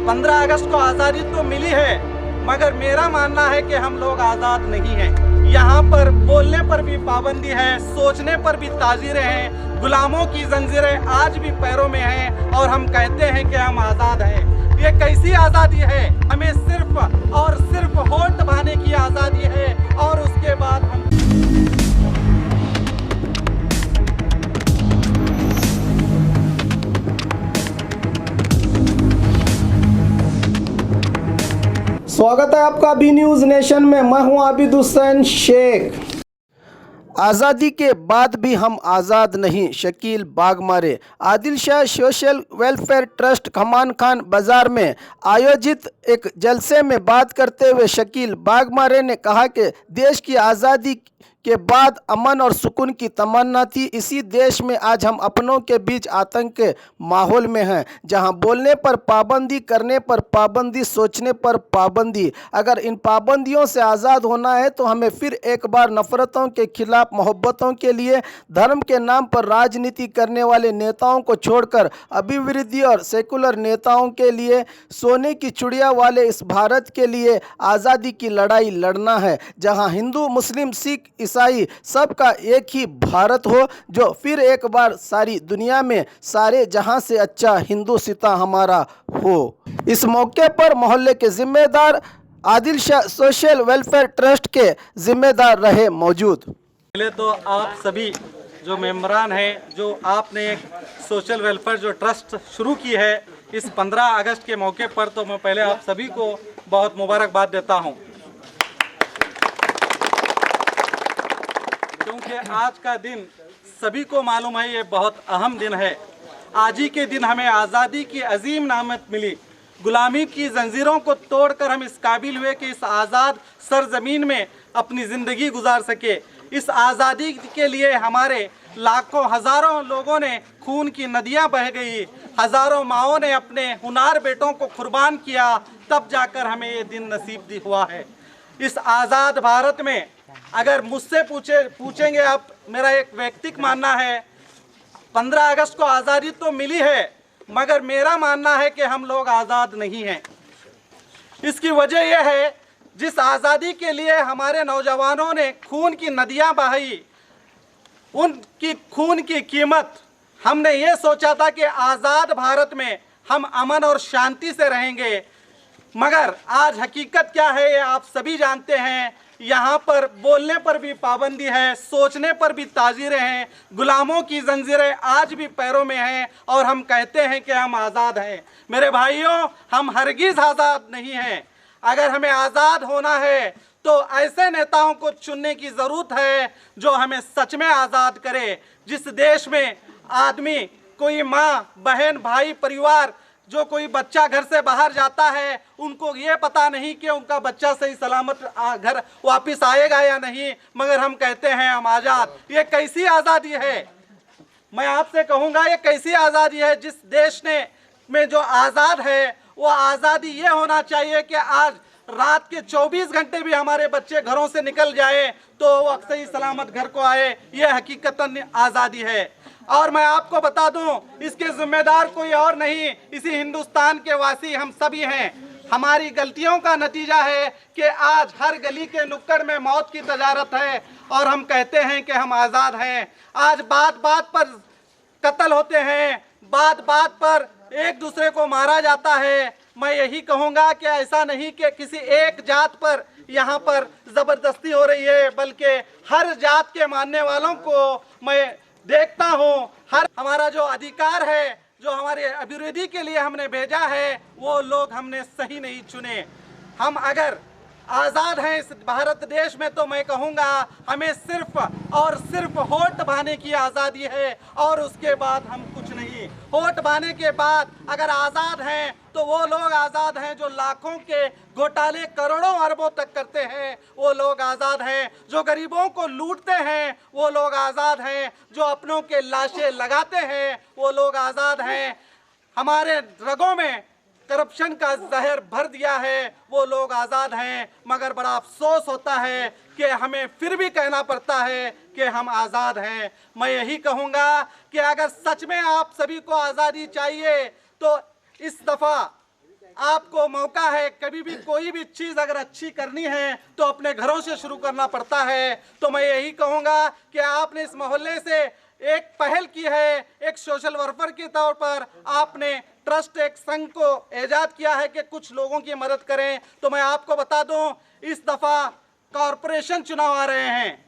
15 अगस्त को आज़ादी तो मिली है, मगर मेरा मानना है कि हम लोग आज़ाद नहीं हैं। यहाँ पर बोलने पर भी पाबंदी है, सोचने पर भी ताजीरें हैं, गुलामों की जंजीरें आज भी पैरों में हैं और हम कहते हैं कि हम आज़ाद हैं। ये कैसी आज़ादी है? हमें सिर्फ और सिर्फ वोट पाने की आज़ादी है और उसके बाद हम स्वागत है आपका बी न्यूज़ नेशन में। मैं हूं आबिद हुसैन शेख। आज़ादी के बाद भी हम आज़ाद नहीं, Shakeel Bagmare. Adil Shah social welfare trust Khaman Khan Bazar में आयोजित एक जलसे में बात करते हुए शकील बागमारे ने कहा कि देश की आज़ादी के बाद अमन और सुकून की तमन्ना थी। इसी देश में आज हम अपनों के बीच आतंक के माहौल में हैं, जहां बोलने पर पाबंदी, करने पर पाबंदी, सोचने पर पाबंदी। अगर इन पाबंदियों से आज़ाद होना है तो हमें फिर एक बार नफ़रतों के खिलाफ मोहब्बतों के लिए, धर्म के नाम पर राजनीति करने वाले नेताओं को छोड़कर अभिवृद्धि और सेकुलर नेताओं के लिए, सोने की चिड़िया वाले इस भारत के लिए आज़ादी की लड़ाई लड़ना है, जहां हिंदू, मुस्लिम, सिख, ईसाई सबका एक ही भारत हो, जो फिर एक बार सारी दुनिया में सारे जहां से अच्छा हिंदू सिता हमारा हो। इस मौके पर मोहल्ले के जिम्मेदार, Adil Shah social welfare trust के जिम्मेदार रहे मौजूद। पहले तो आप सभी जो मेंबरान हैं, जो आपने एक सोशल वेलफेयर जो ट्रस्ट शुरू की है इस 15 अगस्त के मौके पर, तो मैं पहले आप सभी को बहुत मुबारकबाद देता हूं, क्योंकि आज का दिन सभी को मालूम है ये बहुत अहम दिन है। आज ही के दिन हमें आज़ादी की अजीम नामत मिली। गुलामी की जंजीरों को तोड़कर हम इस काबिल हुए कि इस आज़ाद सरजमीन में अपनी ज़िंदगी गुजार सके। इस आज़ादी के लिए हमारे लाखों हज़ारों लोगों ने खून की नदियां बह गई, हज़ारों माओं ने अपने हुनार बेटों को कुर्बान किया, तब जाकर हमें ये दिन नसीब हुआ है। इस आज़ाद भारत में अगर मुझसे पूछेंगे आप, मेरा एक व्यक्तिगत मानना है, 15 अगस्त को आज़ादी तो मिली है, मगर मेरा मानना है कि हम लोग आज़ाद नहीं हैं। इसकी वजह यह है, जिस आज़ादी के लिए हमारे नौजवानों ने खून की नदियां बहाई, उनकी खून की कीमत, हमने ये सोचा था कि आज़ाद भारत में हम अमन और शांति से रहेंगे, मगर आज हकीकत क्या है ये आप सभी जानते हैं। यहाँ पर बोलने पर भी पाबंदी है, सोचने पर भी ताजीरें हैं, गुलामों की जंजीरें आज भी पैरों में हैं और हम कहते हैं कि हम आज़ाद हैं। मेरे भाइयों, हम हरगिज़ आज़ाद नहीं हैं। अगर हमें आज़ाद होना है तो ऐसे नेताओं को चुनने की ज़रूरत है जो हमें सच में आज़ाद करे। जिस देश में आदमी, कोई माँ, बहन, भाई, परिवार, जो कोई बच्चा घर से बाहर जाता है, उनको ये पता नहीं कि उनका बच्चा सही सलामत घर वापस आएगा या नहीं, मगर हम कहते हैं हम आज़ाद। ये कैसी आज़ादी है? मैं आपसे कहूँगा ये कैसी आज़ादी है? जिस देश में जो आज़ाद है, वो आज़ादी ये होना चाहिए कि आज रात के 24 घंटे भी हमारे बच्चे घरों से निकल जाए तो वो सही सलामत घर को आए। ये हकीकतन आज़ादी है। और मैं आपको बता दूं, इसके जिम्मेदार कोई और नहीं, इसी हिंदुस्तान के वासी हम सभी हैं। हमारी गलतियों का नतीजा है कि आज हर गली के नुक्कड़ में मौत की तजारत है और हम कहते हैं कि हम आज़ाद हैं। आज बात बात पर कत्ल होते हैं, बात बात पर एक दूसरे को मारा जाता है। मैं यही कहूँगा कि ऐसा नहीं कि किसी एक जात पर यहाँ पर ज़बरदस्ती हो रही है, बल्कि हर जात के मानने वालों को मैं देखता हूँ। हर हमारा जो अधिकार है, जो हमारे अभिवृद्धि के लिए हमने भेजा है, वो लोग हमने सही नहीं चुने। हम अगर आज़ाद हैं इस भारत देश में, तो मैं कहूँगा हमें सिर्फ और सिर्फ वोट पाने की आज़ादी है और उसके बाद हम कुछ नहीं। वोट पाने के बाद अगर आज़ाद हैं तो वो लोग आज़ाद हैं जो लाखों के घोटाले करोड़ों अरबों तक करते हैं, वो लोग आज़ाद हैं। जो गरीबों को लूटते हैं वो लोग आज़ाद हैं। जो अपनों के लाशें लगाते हैं वो लोग आज़ाद हैं। हमारे रगों में करप्शन का जहर भर दिया है, वो लोग आज़ाद हैं। मगर बड़ा अफसोस होता है कि हमें फिर भी कहना पड़ता है कि हम आज़ाद हैं। मैं यही कहूँगा कि अगर सच में आप सभी को आज़ादी चाहिए तो इस दफ़ा आपको मौका है, कभी भी कोई भी चीज़ अगर अच्छी करनी है तो अपने घरों से शुरू करना पड़ता है। तो मैं यही कहूँगा कि आपने इस मोहल्ले से एक पहल की है, एक सोशल वर्कर के तौर पर आपने ट्रस्ट एक संघ को ईजाद किया है कि कुछ लोगों की मदद करें। तो मैं आपको बता दूं, इस दफ़ा कॉरपोरेशन चुनाव आ रहे हैं,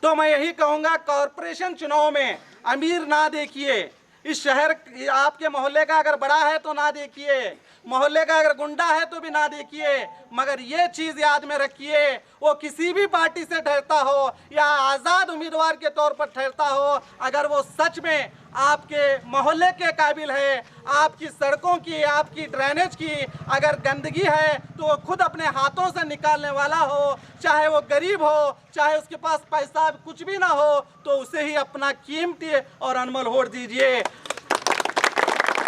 तो मैं यही कहूँगा कॉरपोरेशन चुनाव में अमीर ना देखिए, इस शहर आपके मोहल्ले का अगर बड़ा है तो ना देखिए, मोहल्ले का अगर गुंडा है तो भी ना देखिए, मगर ये चीज़ याद में रखिए, वो किसी भी पार्टी से ठहरता हो या आज़ाद उम्मीदवार के तौर पर ठहरता हो, अगर वो सच में आपके मोहल्ले के काबिल है, आपकी सड़कों की, आपकी ड्रेनेज की अगर गंदगी है तो वो खुद अपने हाथों से निकालने वाला हो, चाहे वो गरीब हो, चाहे उसके पास पैसा कुछ भी ना हो, तो उसे ही अपना कीमती और अनमोल वोट दीजिए।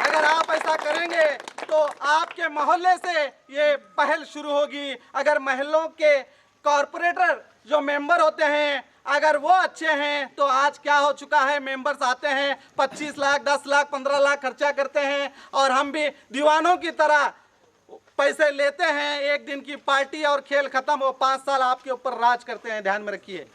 अगर आप ऐसा करेंगे तो आपके मोहल्ले से ये पहल शुरू होगी। अगर मोहल्लों के कॉरपोरेटर जो मेंबर होते हैं अगर वो अच्छे हैं तो आज क्या हो चुका है, मेंबर्स आते हैं 25 लाख 10 लाख 15 लाख खर्चा करते हैं और हम भी दीवानों की तरह पैसे लेते हैं, एक दिन की पार्टी और खेल खत्म हो, 5 साल आपके ऊपर राज करते हैं। ध्यान में रखिए।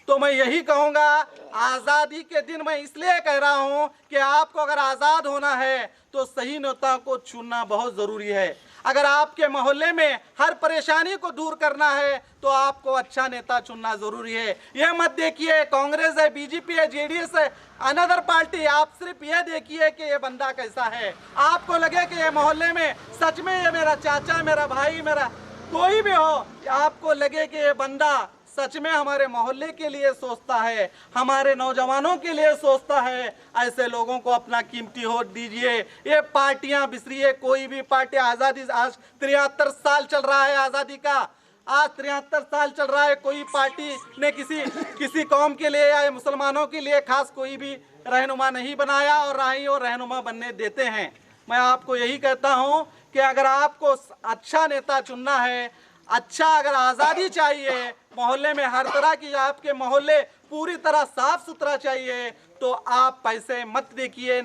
तो मैं यही कहूँगा, आज़ादी के दिन मैं इसलिए कह रहा हूँ कि आपको अगर आज़ाद होना है तो सही नेता को चुनना बहुत ज़रूरी है। अगर आपके मोहल्ले में हर परेशानी को दूर करना है तो आपको अच्छा नेता चुनना ज़रूरी है। यह मत देखिए कांग्रेस है, बीजेपी है, जेडीएस है, अनदर पार्टी, आप सिर्फ यह देखिए कि ये बंदा कैसा है। आपको लगे कि ये मोहल्ले में सच में ये मेरा चाचा, मेरा भाई, मेरा कोई भी हो, आपको लगे कि ये बंदा सच में हमारे मोहल्ले के लिए सोचता है, हमारे नौजवानों के लिए सोचता है, ऐसे लोगों को अपना कीमती वोट दीजिए। ये पार्टियां बिसरिए, कोई भी पार्टी, आज़ादी आज 73 साल चल रहा है, आज़ादी का आज 73 साल चल रहा है, कोई पार्टी ने किसी कौम के लिए या मुसलमानों के लिए खास कोई भी रहनुमा नहीं बनाया और ना ही वो रहनुमा बनने देते हैं। मैं आपको यही कहता हूँ कि अगर आपको अच्छा नेता चुनना है, अच्छा अगर आज़ादी चाहिए, मोहल्ले में हर तरह की, आपके मोहल्ले पूरी तरह साफ सुथरा चाहिए, तो आप पैसे मत देखिए,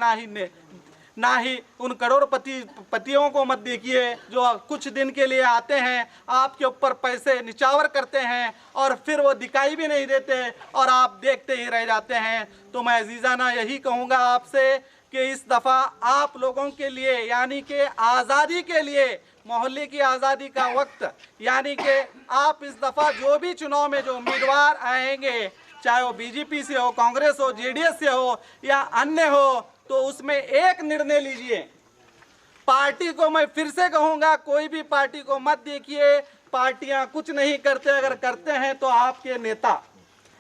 ना ही उन करोड़पतियों को मत देखिए जो कुछ दिन के लिए आते हैं, आपके ऊपर पैसे निछावर करते हैं और फिर वो दिखाई भी नहीं देते और आप देखते ही रह जाते हैं। तो मैं अजीज़ाना यही कहूँगा आपसे कि इस दफ़ा आप लोगों के लिए, यानी कि आज़ादी के लिए, मोहल्ले की आज़ादी का वक्त, यानी कि आप इस दफ़ा जो भी चुनाव में जो उम्मीदवार आएंगे, चाहे वो बीजेपी से हो, कांग्रेस हो, जेडीएस से हो या अन्य हो, तो उसमें एक निर्णय लीजिए। पार्टी को मैं फिर से कहूँगा, कोई भी पार्टी को मत देखिए, पार्टियां कुछ नहीं करते, अगर करते हैं तो आपके नेता,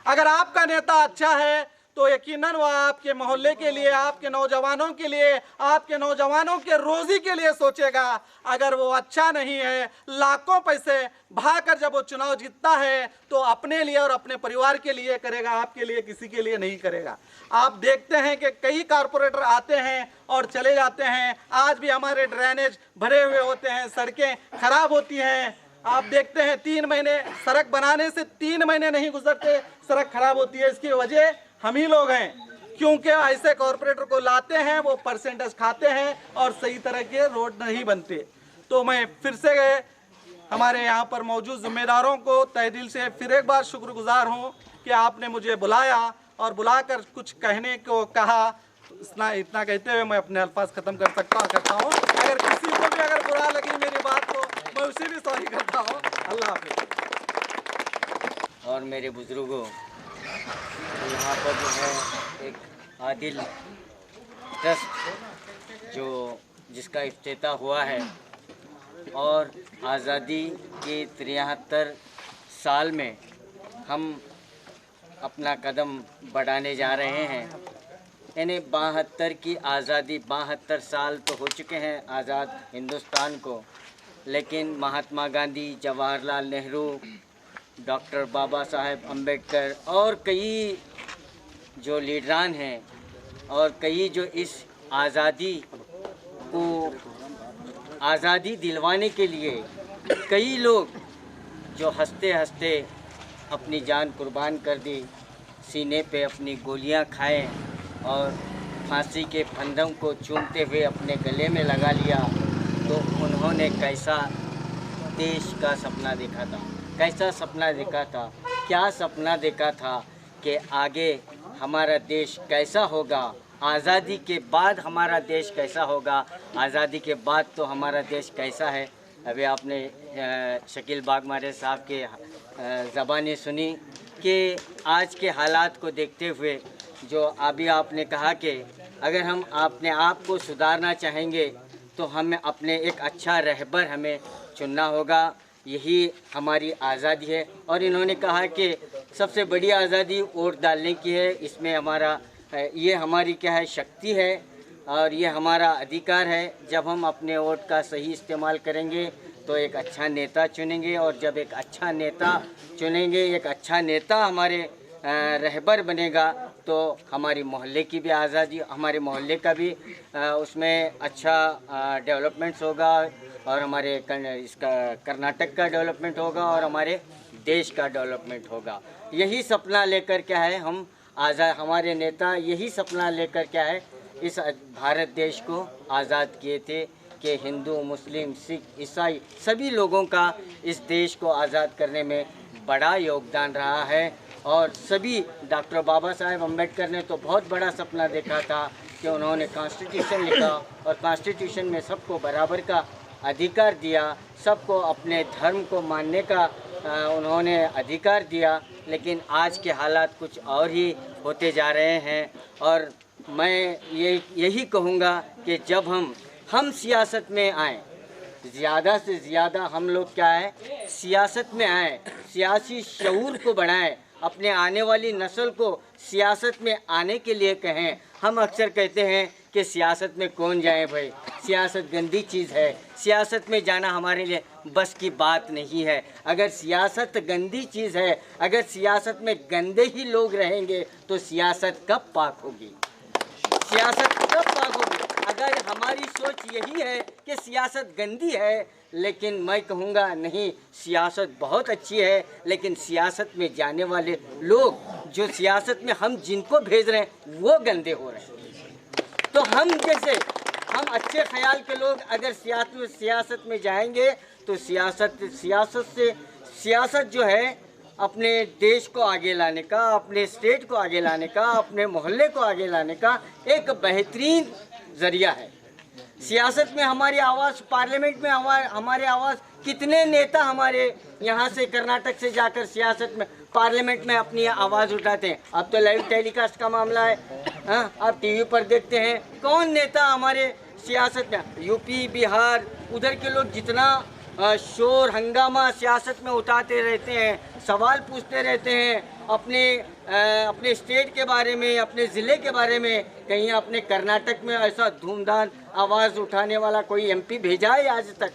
अगर आपका नेता अच्छा है तो यकीनन वो आपके मोहल्ले के लिए, आपके नौजवानों के लिए, आपके नौजवानों के रोजी के लिए सोचेगा। अगर वो अच्छा नहीं है, लाखों पैसे भाकर जब वो चुनाव जीतता है तो अपने लिए और अपने परिवार के लिए करेगा, आपके लिए किसी के लिए नहीं करेगा। आप देखते हैं कि कई कारपोरेटर आते हैं और चले जाते हैं, आज भी हमारे ड्रेनेज भरे हुए होते हैं, सड़कें खराब होती हैं। आप देखते हैं 3 महीने, सड़क बनाने से 3 महीने नहीं गुजरते, सड़क खराब होती है। इसकी वजह हम ही लोग हैं, क्योंकि ऐसे कॉरपोरेटर को लाते हैं, वो परसेंटेज खाते हैं और सही तरह के रोड नहीं बनते। तो मैं फिर से हमारे यहाँ पर मौजूद जिम्मेदारों को तहे दिल से फिर एक बार शुक्रगुजार हूँ कि आपने मुझे बुलाया और बुलाकर कुछ कहने को कहा। इतना कहते हुए मैं अपने अल्फाज ख़त्म करता हूँ। अगर किसी को भी अगर बुरा लगी मेरी बात तो मैं उसे भी सॉरी करता हूँ। अल्लाह हाफिज़। और मेरे बुजुर्गों, यहाँ पर जो है एक आदिल ट्रस्ट जिसका इफ्तिताह हुआ है और आज़ादी के 73 साल में हम अपना कदम बढ़ाने जा रहे हैं। यानी 72 की आज़ादी, 72 साल तो हो चुके हैं आज़ाद हिंदुस्तान को, लेकिन महात्मा गांधी, जवाहरलाल नेहरू, डॉक्टर बाबा साहेब अम्बेडकर और कई जो लीडरान हैं और कई जो इस आज़ादी को आज़ादी दिलवाने के लिए कई लोग जो हंसते हंसते अपनी जान कुर्बान कर दी, सीने पे अपनी गोलियां खाए और फांसी के फंदों को चूमते हुए अपने गले में लगा लिया। तो उन्होंने कैसा देश का सपना देखा था, कैसा सपना देखा था, क्या सपना देखा था कि आगे हमारा देश कैसा होगा, आज़ादी के बाद हमारा देश कैसा होगा, आज़ादी के बाद तो हमारा देश कैसा है। अभी आपने शकील बागमारे साहब के ज़बानी सुनी कि आज के हालात को देखते हुए जो अभी आपने कहा कि अगर हम अपने आप को सुधारना चाहेंगे तो हमें अपने एक अच्छा रहबर हमें चुनना होगा, यही हमारी आज़ादी है। और इन्होंने कहा कि सबसे बड़ी आज़ादी वोट डालने की है, इसमें हमारा ये हमारी क्या है शक्ति है और ये हमारा अधिकार है। जब हम अपने वोट का सही इस्तेमाल करेंगे तो एक अच्छा नेता चुनेंगे, और जब एक अच्छा नेता चुनेंगे, एक अच्छा नेता हमारे रहबर बनेगा तो हमारी मोहल्ले की भी आज़ादी, हमारे मोहल्ले का भी उसमें अच्छा डेवलपमेंट्स होगा, और हमारे इसका कर्नाटक का डेवलपमेंट होगा, और हमारे देश का डेवलपमेंट होगा। यही सपना लेकर क्या है हम हमारे नेता यही सपना लेकर क्या है इस भारत देश को आज़ाद किए थे कि हिंदू, मुस्लिम, सिख, ईसाई सभी लोगों का इस देश को आज़ाद करने में बड़ा योगदान रहा है। और सभी डॉक्टर बाबा साहेब अम्बेडकर ने तो बहुत बड़ा सपना देखा था कि उन्होंने कॉन्स्टिट्यूशन लिखा, और कॉन्स्टिट्यूशन में सबको बराबर का अधिकार दिया, सबको अपने धर्म को मानने का उन्होंने अधिकार दिया। लेकिन आज के हालात कुछ और ही होते जा रहे हैं, और मैं यही कहूँगा कि जब हम सियासत में आएँ, ज़्यादा से ज़्यादा हम लोग क्या है सियासत में आएँ, सियासी शऊर को बढ़ाएं, अपने आने वाली नस्ल को सियासत में आने के लिए कहें। हम अक्सर कहते हैं कि सियासत में कौन जाए भाई, सियासत गंदी चीज़ है, सियासत में जाना हमारे लिए बस की बात नहीं है। अगर सियासत गंदी चीज़ है, अगर सियासत में गंदे ही लोग रहेंगे तो सियासत कब पाक होगी, सियासत कब पाक होगी। अगर हमारी सोच यही है कि सियासत गंदी है, लेकिन मैं कहूँगा नहीं, सियासत बहुत अच्छी है, लेकिन सियासत में जाने वाले लोग, जो सियासत में हम जिनको भेज रहे हैं वो गंदे हो रहे हैं। तो हम अच्छे ख्याल के लोग अगर सियासत में जाएंगे तो सियासत जो है अपने देश को आगे लाने का, अपने स्टेट को आगे लाने का, अपने मोहल्ले को आगे लाने का एक बेहतरीन ज़रिया है। सियासत में हमारी आवाज़, पार्लियामेंट में हमारे आवाज़, कितने नेता हमारे यहाँ से कर्नाटक से जाकर सियासत में पार्लियामेंट में अपनी आवाज़ उठाते हैं। अब तो लाइव टेलीकास्ट का मामला है, हाँ, आप टीवी पर देखते हैं कौन नेता हमारे सियासत में, यूपी, बिहार, उधर के लोग जितना शोर हंगामा सियासत में उठाते रहते हैं, सवाल पूछते रहते हैं अपने स्टेट के बारे में, अपने ज़िले के बारे में। कहीं अपने कर्नाटक में ऐसा धूमधाम आवाज़ उठाने वाला कोई एमपी भेजा है आज तक?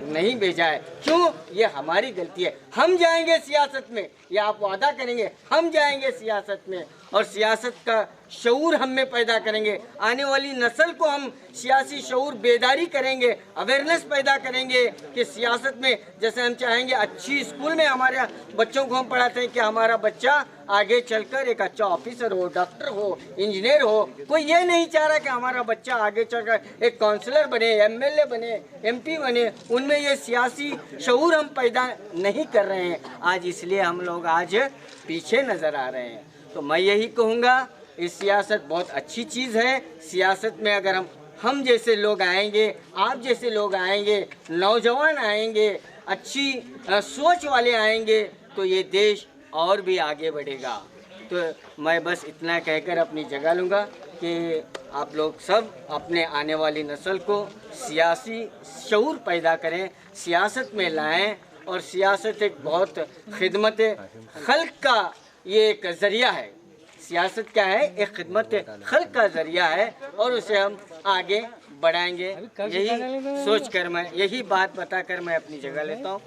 नहीं भेजा है। क्यों? ये हमारी गलती है। हम जाएंगे सियासत में, या आप वादा करेंगे हम जाएंगे सियासत में, और सियासत का शऊर हम में पैदा करेंगे, आने वाली नस्ल को हम सियासी शऊर बेदारी करेंगे, अवेयरनेस पैदा करेंगे कि सियासत में, जैसे हम चाहेंगे अच्छी स्कूल में हमारे बच्चों को हम पढ़ाते हैं कि हमारा बच्चा आगे चलकर एक अच्छा ऑफिसर हो, डॉक्टर हो, इंजीनियर हो। कोई ये नहीं चाह रहा कि हमारा बच्चा आगे चलकर एक काउंसलर बने, एमएलए बने, एमपी बने। उनमें ये सियासी शऊर हम पैदा नहीं कर रहे हैं आज, इसलिए हम लोग आज पीछे नज़र आ रहे हैं। तो मैं यही कहूँगा, इस सियासत बहुत अच्छी चीज़ है। सियासत में अगर हम जैसे लोग आएंगे, आप जैसे लोग आएंगे, नौजवान आएंगे, अच्छी सोच वाले आएंगे, तो ये देश और भी आगे बढ़ेगा। तो मैं बस इतना कहकर अपनी जगह लूँगा कि आप लोग सब अपने आने वाली नस्ल को सियासी शऊर पैदा करें, सियासत में लाएं, और सियासत एक बहुत खिदमत खल्क का ये एक ज़रिया है। सियासत क्या है? एक खिदमत खल्क का ज़रिया है, और उसे हम आगे बढ़ाएंगे। यही सोच कर मैं, यही बात बताकर मैं अपनी जगह लेता हूँ।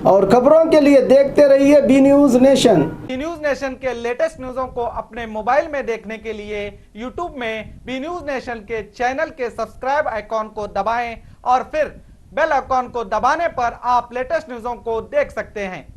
और खबरों के लिए देखते रहिए B News Nation. B News Nation के लेटेस्ट न्यूज़ों को अपने मोबाइल में देखने के लिए यूट्यूब में बी न्यूज नेशन के चैनल के सब्सक्राइब आइकॉन को दबाएं और फिर बेल आइकॉन को दबाने पर आप लेटेस्ट न्यूज़ों को देख सकते हैं।